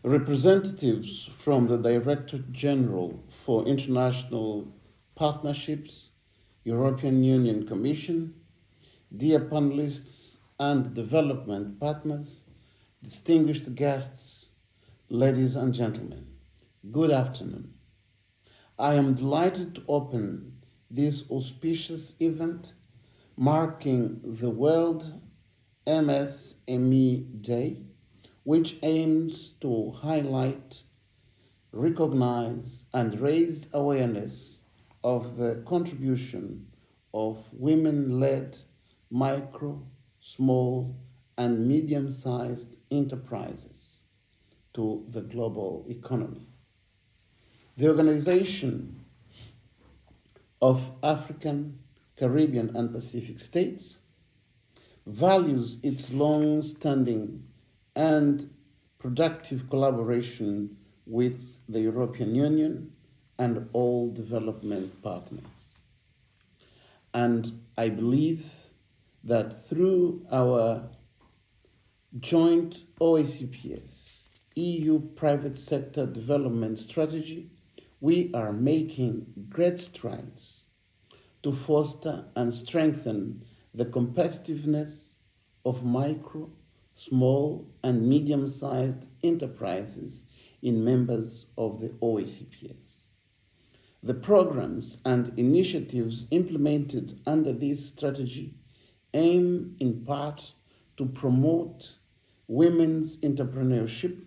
representatives from the Director General for International Partnerships, European Union Commission, dear panelists and development partners, distinguished guests, ladies and gentlemen, good afternoon. I am delighted to open this auspicious event marking the World MSME Day, which aims to highlight, recognize, and raise awareness of the contribution of women-led micro, small, and medium-sized enterprises to the global economy. The Organization of African, Caribbean, and Pacific States values its long-standing and productive collaboration with the European Union and all development partners. And I believe that through our joint OACPS EU Private Sector Development Strategy, we are making great strides to foster and strengthen the competitiveness of micro, small, and medium-sized enterprises in members of the OACPS. The programs and initiatives implemented under this strategy aim in part to promote women's entrepreneurship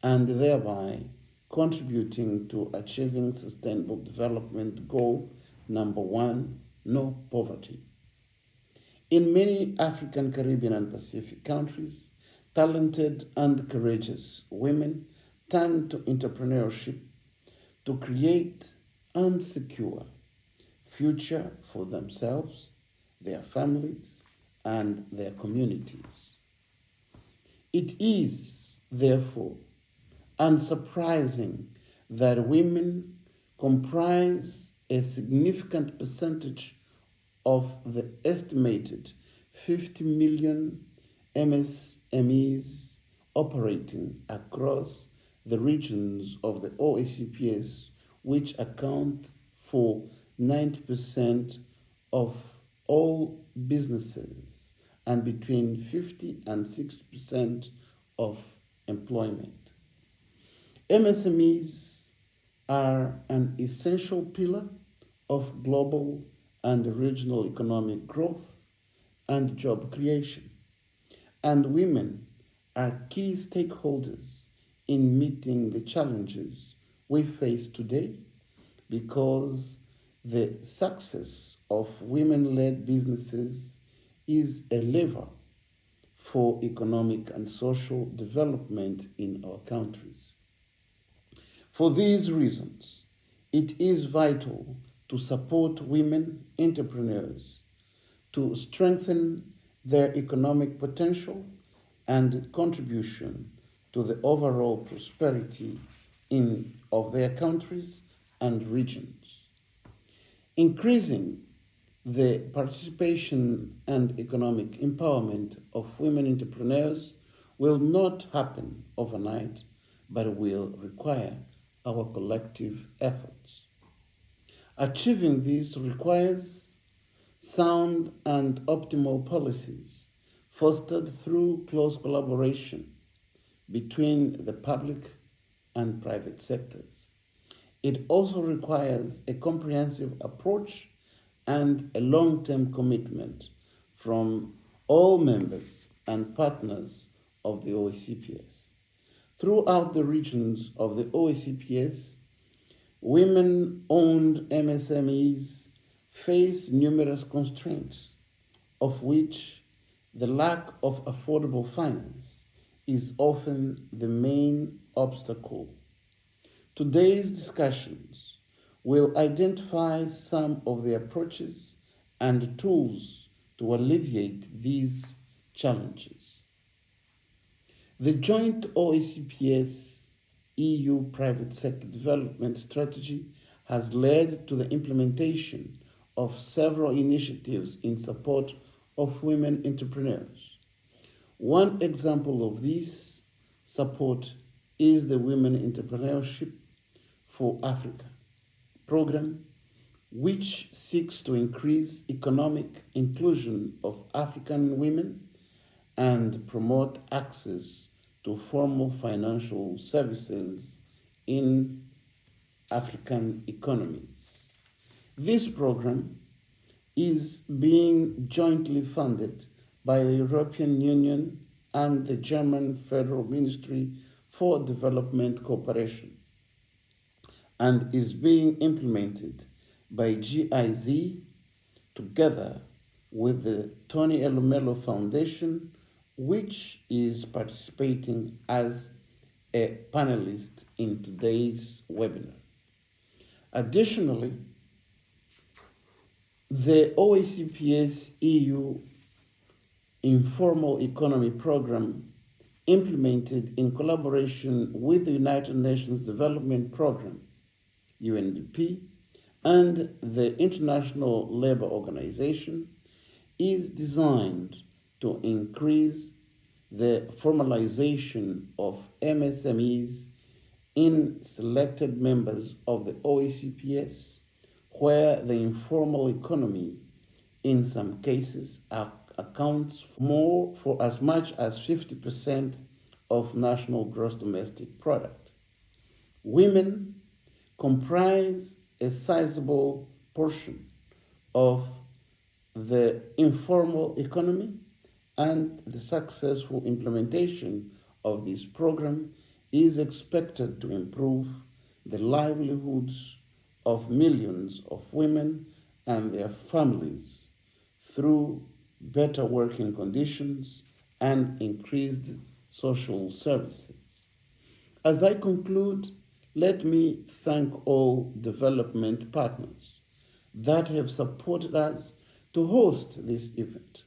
and thereby contributing to achieving Sustainable Development Goal number 1, no poverty. In many African, Caribbean, and Pacific countries, talented and courageous women turn to entrepreneurship to create and secure future for themselves, their families, and their communities. It is, therefore, unsurprising that women comprise a significant percentage of the estimated 50 million MSMEs operating across the regions of the OACPS, which account for 90% of all businesses and between 50 and 60% of employment. MSMEs are an essential pillar of global and regional economic growth and job creation, and women are key stakeholders in meeting the challenges we face today because the success of women-led businesses is a lever for economic and social development in our countries. For these reasons, it is vital to support women entrepreneurs to strengthen their economic potential and contribution to the overall prosperity of their countries and regions. Increasing the participation and economic empowerment of women entrepreneurs will not happen overnight, but will require our collective efforts. Achieving this requires sound and optimal policies fostered through close collaboration between the public and private sectors. It also requires a comprehensive approach and a long-term commitment from all members and partners of the OACPS. Throughout the regions of the OACPS, women-owned MSMEs face numerous constraints, of which the lack of affordable finance is often the main obstacle. Today's discussions will identify some of the approaches and tools to alleviate these challenges. The joint OACPS EU Private Sector Development Strategy has led to the implementation of several initiatives in support of women entrepreneurs. One example of this support is the Women Entrepreneurship for Africa program, which seeks to increase economic inclusion of African women and promote access to formal financial services in African economies. This program is being jointly funded by the European Union and the German Federal Ministry for Development Cooperation and is being implemented by GIZ together with the Tony Elumelu Foundation, which is participating as a panelist in today's webinar. Additionally, the OACPS EU Informal Economy Program, implemented in collaboration with the United Nations Development Program, UNDP, and the International Labour Organization, is designed to increase the formalization of MSMEs in selected members of the OACPS, where the informal economy, in some cases, accounts for as much as 50% of national gross domestic product. Women comprise a sizable portion of the informal economy, and the successful implementation of this program is expected to improve the livelihoods of millions of women and their families through better working conditions and increased social services. As I conclude, let me thank all development partners that have supported us to host this event.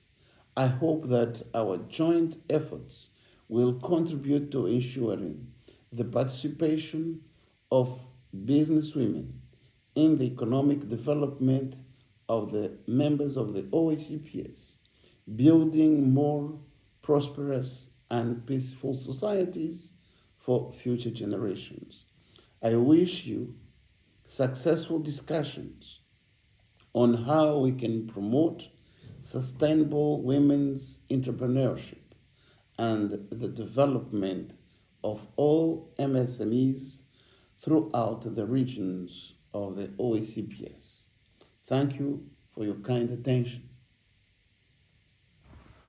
I hope that our joint efforts will contribute to ensuring the participation of businesswomen in the economic development of the members of the OACPS, building more prosperous and peaceful societies for future generations. I wish you successful discussions on how we can promote sustainable women's entrepreneurship and the development of all MSMEs throughout the regions of the OACPS. Thank you for your kind attention.